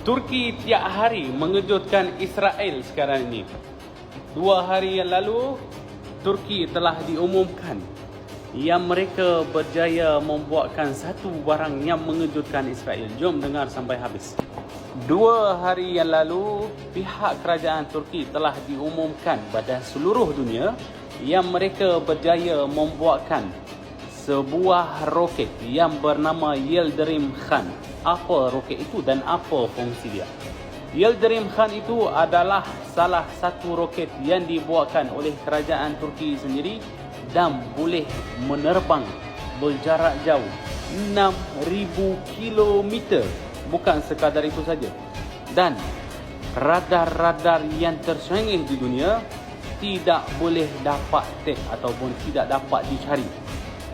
Turki tiap hari mengejutkan Israel sekarang ini. 2 hari yang lalu, Turki telah diumumkan yang mereka berjaya membuatkan satu barang yang mengejutkan Israel. Jom dengar sampai habis. 2 hari yang lalu, pihak kerajaan Turki telah diumumkan pada seluruh dunia yang mereka berjaya membuatkan sebuah roket yang bernama Yildirim Khan. Apa roket itu dan apa fungsi dia? Yildirim Khan itu adalah salah satu roket yang dibuatkan oleh kerajaan Turki sendiri dan boleh menerbang berjarak jauh 6,000 kilometer. Bukan sekadar itu saja. Dan radar-radar yang tercanggih di dunia tidak boleh dapat tag ataupun tidak dapat dicari.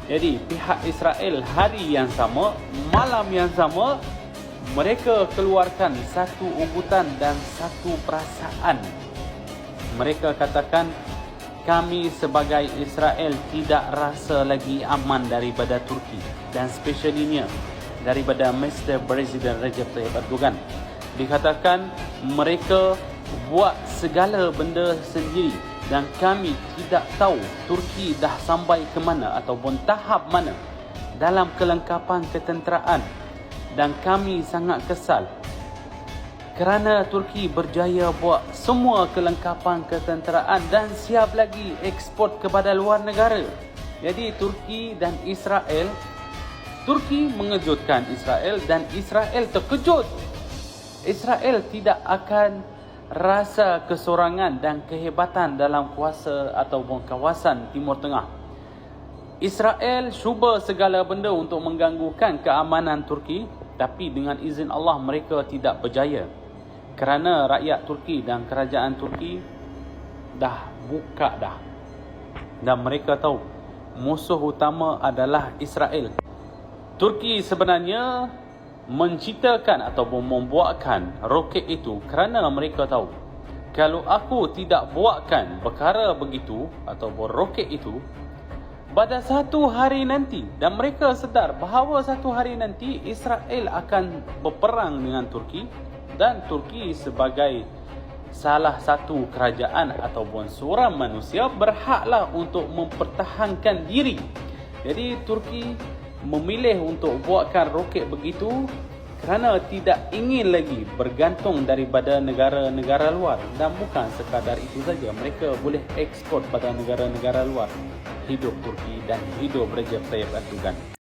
Jadi pihak Israel hari yang sama, malam yang sama, mereka keluarkan satu ugutan dan satu perasaan. Mereka katakan, kami sebagai Israel tidak rasa lagi aman daripada Turki dan spesialnya daripada Mr. Presiden Recep Tayyip Erdogan. Dikatakan mereka buat segala benda sendiri dan kami tidak tahu Turki dah sampai ke mana ataupun tahap mana dalam kelengkapan ketenteraan, dan kami sangat kesal kerana Turki berjaya buat semua kelengkapan ketenteraan dan siap lagi ekspor kepada luar negara. Jadi Turki dan Israel, Turki mengejutkan Israel dan Israel terkejut. Israel tidak akan rasa kesorangan dan kehebatan dalam kuasa ataupun kawasan Timur Tengah. Israel cuba segala benda untuk mengganggukan keamanan Turki, tapi dengan izin Allah mereka tidak berjaya. Kerana rakyat Turki dan kerajaan Turki dah buka dah. Dan mereka tahu musuh utama adalah Israel. Turki sebenarnya menciptakan ataupun membuatkan roket itu kerana mereka tahu kalau aku tidak buatkan perkara begitu ataupun roket itu pada satu hari nanti, dan mereka sedar bahawa satu hari nanti Israel akan berperang dengan Turki, dan Turki sebagai salah satu kerajaan ataupun seorang manusia berhaklah untuk mempertahankan diri. Jadi Turki memilih untuk buatkan roket begitu kerana tidak ingin lagi bergantung daripada negara-negara luar. Dan bukan sekadar itu saja, mereka boleh ekspor pada negara-negara luar. Hidup Turki dan hidup Recep Tayyip Erdogan.